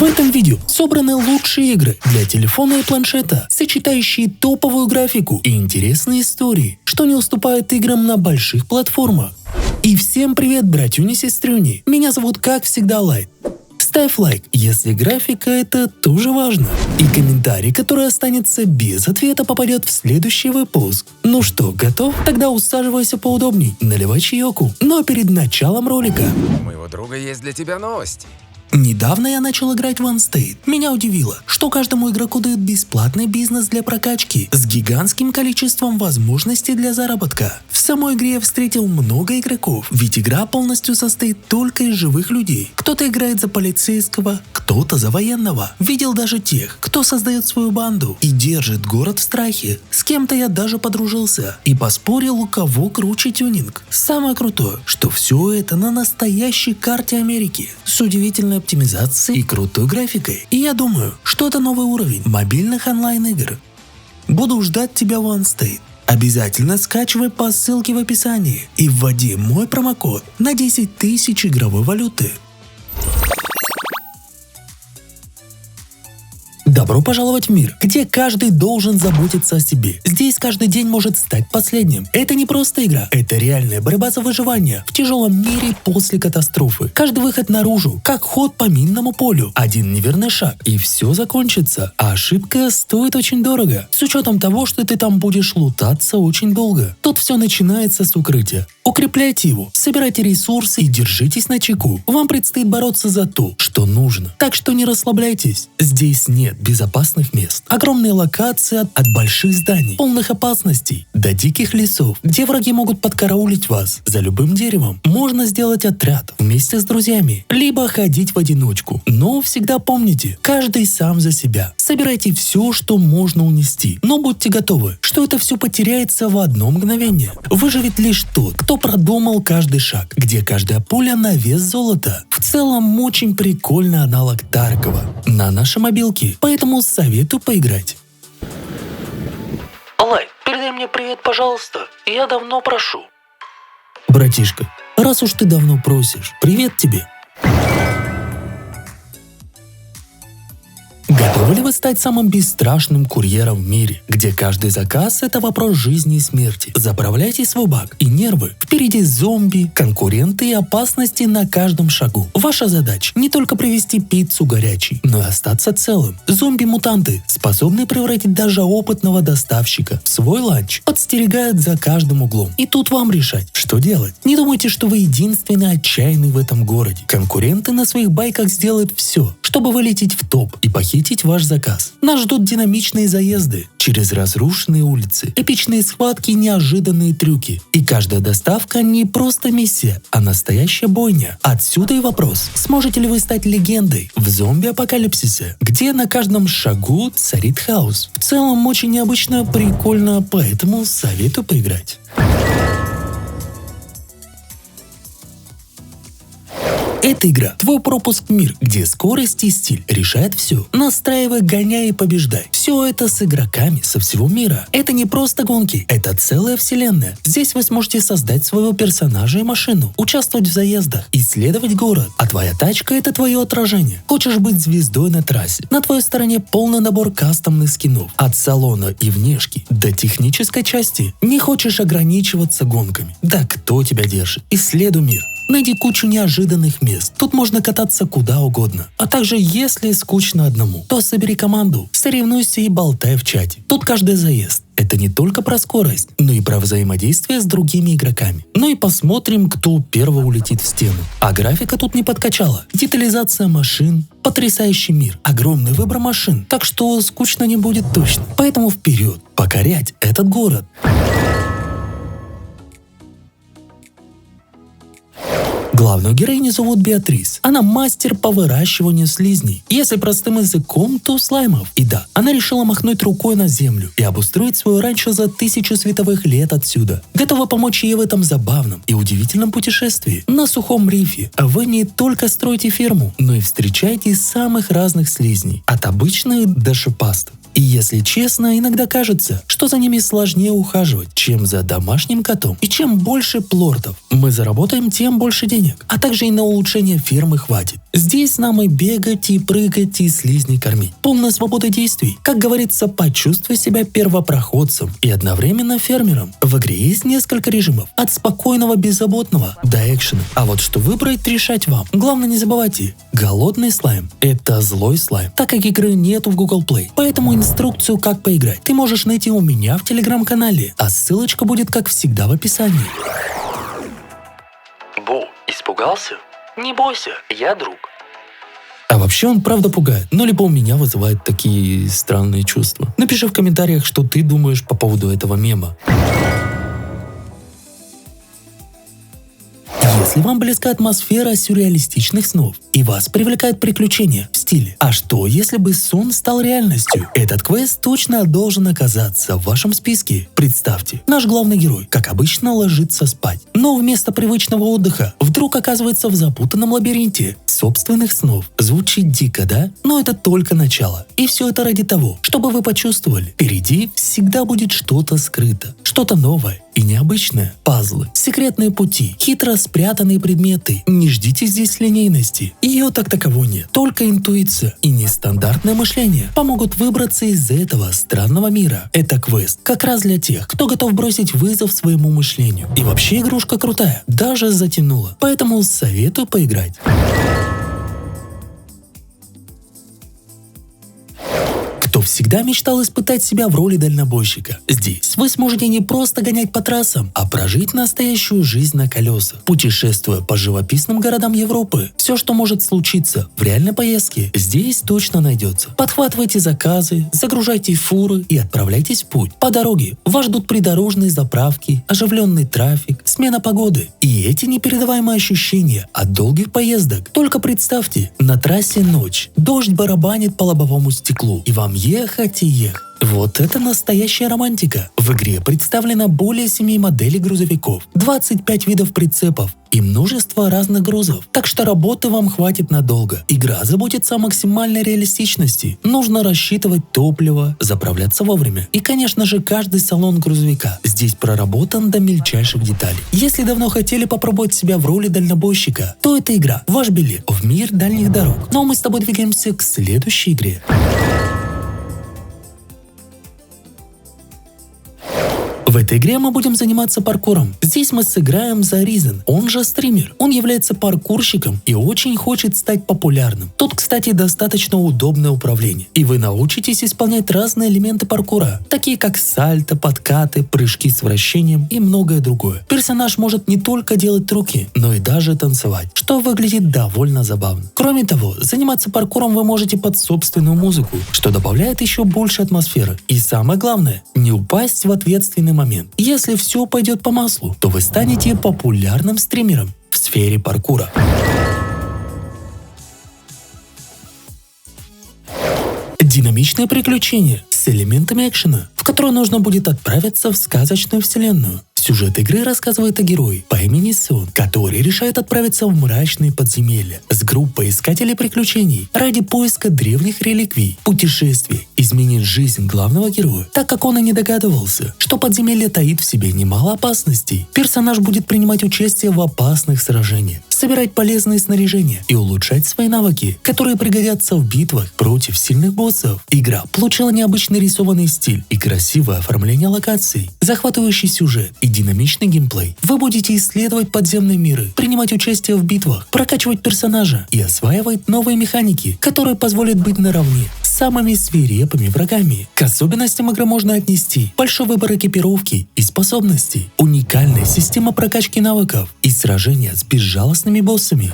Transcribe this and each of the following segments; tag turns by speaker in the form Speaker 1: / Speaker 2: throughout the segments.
Speaker 1: В этом видео собраны лучшие игры для телефона и планшета, сочетающие топовую графику и интересные истории, что не уступают играм на больших платформах. И всем привет, братюни и сестрюни, меня зовут как всегда Лайт. Ставь лайк, если графика это тоже важно. И комментарий, который останется без ответа, попадет в следующий выпуск. Ну что, готов? Тогда усаживайся поудобней, наливай чаёку. Но перед началом ролика...
Speaker 2: У моего друга есть для тебя новости.
Speaker 1: Недавно я начал играть в OneState. Меня удивило, что каждому игроку дают бесплатный бизнес для прокачки с гигантским количеством возможностей для заработка. В самой игре я встретил много игроков, ведь игра полностью состоит только из живых людей. Кто-то играет за полицейского, кто-то за военного. Видел даже тех, кто создает свою банду и держит город в страхе. С кем-то я даже подружился и поспорил, у кого круче тюнинг. Самое крутое, что все это на настоящей карте Америки с удивительной оптимизацией и крутой графикой. И я думаю, что это новый уровень мобильных онлайн-игр. Буду ждать тебя в OneState. Обязательно скачивай по ссылке в описании и вводи мой промокод на 10 тысяч игровой валюты. Добро пожаловать в мир, где каждый должен заботиться о себе. Здесь каждый день может стать последним. Это не просто игра, это реальная борьба за выживание в тяжелом мире после катастрофы. Каждый выход наружу, как ход по минному полю. Один неверный шаг, и все закончится. А ошибка стоит очень дорого, с учетом того, что ты там будешь лутаться очень долго. Тут все начинается с укрытия. Укрепляйте его, собирайте ресурсы и держитесь начеку. Вам предстоит бороться за то, что нужно. Так что не расслабляйтесь. Здесь нет безопасных мест. Огромные локации от больших зданий, полных опасностей, до диких лесов, где враги могут подкараулить вас за любым деревом. Можно сделать отряд вместе с друзьями, либо ходить в одиночку. Но всегда помните, каждый сам за себя. Собирайте все, что можно унести. Но будьте готовы, что это все потеряется в одно мгновение. Выживет лишь тот, кто продумал каждый шаг, где каждая пуля на вес золота. В целом очень прикольный аналог Таркова на нашей мобилке, поэтому советую поиграть. Лайт, передай мне привет, пожалуйста, я давно прошу. Братишка, раз уж ты давно просишь, привет тебе. Готовы ли вы стать самым бесстрашным курьером в мире, где каждый заказ – это вопрос жизни и смерти? Заправляйте свой бак и нервы. Впереди зомби, конкуренты и опасности на каждом шагу. Ваша задача – не только привезти пиццу горячей, но и остаться целым. Зомби-мутанты, способные превратить даже опытного доставщика в свой ланч, подстерегают за каждым углом. И тут вам решать, что делать. Не думайте, что вы единственный отчаянный в этом городе. Конкуренты на своих байках сделают все, чтобы вылететь в топ и похитить ваш заказ. Нас ждут динамичные заезды через разрушенные улицы, эпичные схватки и неожиданные трюки. И каждая доставка не просто миссия, а настоящая бойня. Отсюда и вопрос, сможете ли вы стать легендой в зомби-апокалипсисе, где на каждом шагу царит хаос. В целом очень необычно, прикольно, поэтому советую поиграть. Эта игра – твой пропуск в мир, где скорость и стиль решают все. Настраивай, гоняй и побеждай. Все это с игроками со всего мира. Это не просто гонки, это целая вселенная. Здесь вы сможете создать своего персонажа и машину, участвовать в заездах, исследовать город. А твоя тачка – это твое отражение. Хочешь быть звездой на трассе? На твоей стороне полный набор кастомных скинов. От салона и внешки до технической части. Не хочешь ограничиваться гонками? Да кто тебя держит? Исследуй мир. Найди кучу неожиданных мест. Тут можно кататься куда угодно. А также, если скучно одному, то собери команду, соревнуйся и болтай в чате. Тут каждый заезд – это не только про скорость, но и про взаимодействие с другими игроками. Ну и посмотрим, кто первый улетит в стену. А графика тут не подкачала. Детализация машин, потрясающий мир, огромный выбор машин. Так что скучно не будет точно. Поэтому вперед, покорять этот город. Главную героиню зовут Беатрис. Она мастер по выращиванию слизней. Если простым языком, то слаймов. И да, она решила махнуть рукой на землю и обустроить свое ранчо за 1000 световых лет отсюда. Готова помочь ей в этом забавном и удивительном путешествии. На сухом рифе вы не только строите ферму, но и встречаете самых разных слизней. От обычных до шипастых. И если честно, иногда кажется, что за ними сложнее ухаживать, чем за домашним котом. И чем больше плортов мы заработаем, тем больше денег. А также и на улучшение фермы хватит. Здесь нам и бегать, и прыгать, и слизней кормить. Полная свобода действий. Как говорится, почувствуй себя первопроходцем и одновременно фермером. В игре есть несколько режимов. От спокойного, беззаботного до экшена. А вот что выбрать, решать вам. Главное, не забывайте. Голодный слайм – это злой слайм, так как игры нету в Google Play. Поэтому инструкцию, как поиграть, ты можешь найти у меня в телеграм-канале, а ссылочка будет, как всегда, в описании.
Speaker 3: Бо, испугался? Не бойся, я друг.
Speaker 1: А вообще он правда пугает, но либо у меня вызывает такие странные чувства. Напиши в комментариях, что ты думаешь по поводу этого мема. Если вам близка атмосфера сюрреалистичных снов и вас привлекает приключения в стиле «А что, если бы сон стал реальностью?» Этот квест точно должен оказаться в вашем списке. Представьте, наш главный герой, как обычно, ложится спать, но вместо привычного отдыха вдруг оказывается в запутанном лабиринте собственных снов. Звучит дико, да? Но это только начало. И все это ради того, чтобы вы почувствовали, впереди всегда будет что-то скрыто, что-то новое и необычное. Пазлы, секретные пути, хитро спрятанные предметы. Не ждите здесь линейности. Ее так таковой нет. Только интуиция и нестандартное мышление помогут выбраться из этого странного мира. Это квест как раз для тех, кто готов бросить вызов своему мышлению. И вообще игрушка крутая, даже затянула. Поэтому советую поиграть. Кто всегда мечтал испытать себя в роли дальнобойщика. Здесь вы сможете не просто гонять по трассам, а прожить настоящую жизнь на колесах, путешествуя по живописным городам Европы. Все, что может случиться в реальной поездке, здесь точно найдется. Подхватывайте заказы, загружайте фуры и отправляйтесь в путь. По дороге вас ждут придорожные заправки, оживленный трафик, смена погоды и эти непередаваемые ощущения от долгих поездок. Только представьте, на трассе ночь, дождь барабанит по лобовому стеклу, и вам ехать и ехать. Вот это настоящая романтика. В игре представлено более 7 моделей грузовиков, 25 видов прицепов и множество разных грузов. Так что работы вам хватит надолго. Игра заботится о максимальной реалистичности. Нужно рассчитывать топливо, заправляться вовремя. И, конечно же, каждый салон грузовика здесь проработан до мельчайших деталей. Если давно хотели попробовать себя в роли дальнобойщика, то эта игра – ваш билет в мир дальних дорог. Ну а мы с тобой двигаемся к следующей игре. В этой игре мы будем заниматься паркуром. Здесь мы сыграем за Ризен, он же стример. Он является паркурщиком и очень хочет стать популярным. Тут, кстати, достаточно удобное управление. И вы научитесь исполнять разные элементы паркура, такие как сальто, подкаты, прыжки с вращением и многое другое. Персонаж может не только делать трюки, но и даже танцевать, что выглядит довольно забавно. Кроме того, заниматься паркуром вы можете под собственную музыку, что добавляет еще больше атмосферы. И самое главное, не упасть в ответственный момент. Если все пойдет по маслу, то вы станете популярным стримером в сфере паркура. Динамичное приключение с элементами экшена, в которое нужно будет отправиться в сказочную вселенную. Сюжет игры рассказывает о герое по имени Сон, который решает отправиться в мрачные подземелья с группой искателей приключений ради поиска древних реликвий. Путешествие изменит жизнь главного героя, так как он и не догадывался, что подземелье таит в себе немало опасностей. Персонаж будет принимать участие в опасных сражениях, собирать полезные снаряжения и улучшать свои навыки, которые пригодятся в битвах против сильных боссов. Игра получила необычный рисованный стиль и красивое оформление локаций, захватывающий сюжет и динамичный геймплей. Вы будете исследовать подземные миры, принимать участие в битвах, прокачивать персонажа и осваивать новые механики, которые позволят быть наравне с самыми свирепыми врагами. К особенностям игры можно отнести большой выбор экипировки и способностей, уникальная система прокачки навыков и сражения с безжалостными боссами.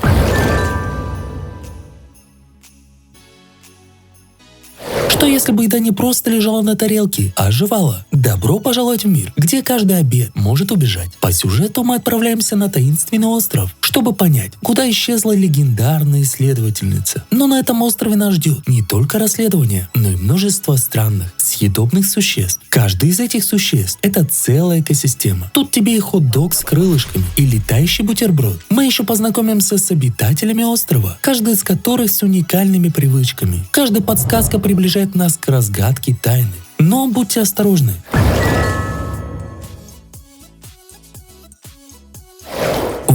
Speaker 1: Что если бы еда не просто лежала на тарелке, а оживала? Добро пожаловать в мир, где каждый обед может убежать. По сюжету мы отправляемся на таинственный остров, чтобы чтобы понять, куда исчезла легендарная исследовательница. Но на этом острове нас ждет не только расследование, но и множество странных, съедобных существ. Каждый из этих существ – это целая экосистема. Тут тебе и хот-дог с крылышками, и летающий бутерброд. Мы еще познакомимся с обитателями острова, каждый из которых с уникальными привычками. Каждая подсказка приближает нас к разгадке тайны. Но будьте осторожны.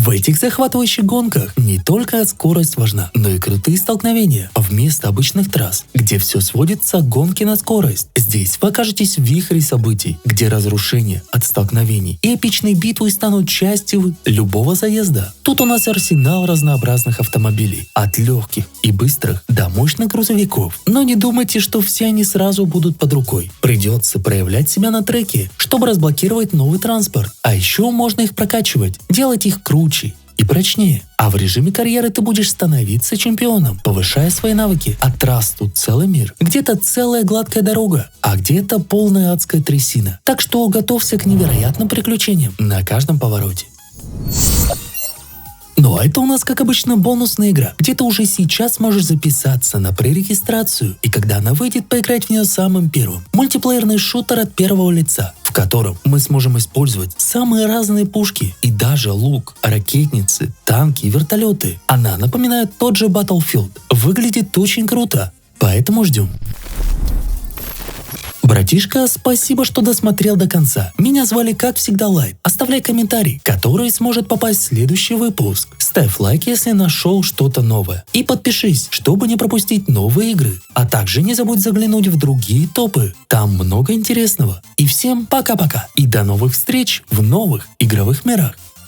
Speaker 1: В этих захватывающих гонках не только скорость важна, но и крутые столкновения вместо обычных трасс, где все сводится к гонке на скорость. Здесь вы окажетесь в вихре событий, где разрушения от столкновений и эпичные битвы станут частью любого заезда. Тут у нас арсенал разнообразных автомобилей, от легких и быстрых до мощных грузовиков. Но не думайте, что все они сразу будут под рукой. Придется проявлять себя на треке, чтобы разблокировать новый транспорт. А еще можно их прокачивать, делать их круче и прочнее. А в режиме карьеры ты будешь становиться чемпионом, повышая свои навыки. А трасс тут целый мир. Где-то целая гладкая дорога, а где-то полная адская трясина. Так что готовься к невероятным приключениям на каждом повороте. Ну а это у нас, как обычно, бонусная игра, где ты уже сейчас можешь записаться на пререгистрацию, и когда она выйдет, поиграть в нее самым первым. Мультиплеерный шутер от первого лица, в котором мы сможем использовать самые разные пушки и даже лук, ракетницы, танки и вертолеты. Она напоминает тот же Battlefield. Выглядит очень круто, поэтому ждем. Братишка, спасибо, что досмотрел до конца. Меня звали, как всегда, Лайт. Оставляй комментарий, который сможет попасть в следующий выпуск. Ставь лайк, если нашел что-то новое. И подпишись, чтобы не пропустить новые игры. А также не забудь заглянуть в другие топы. Там много интересного. И всем пока-пока. И до новых встреч в новых игровых мирах.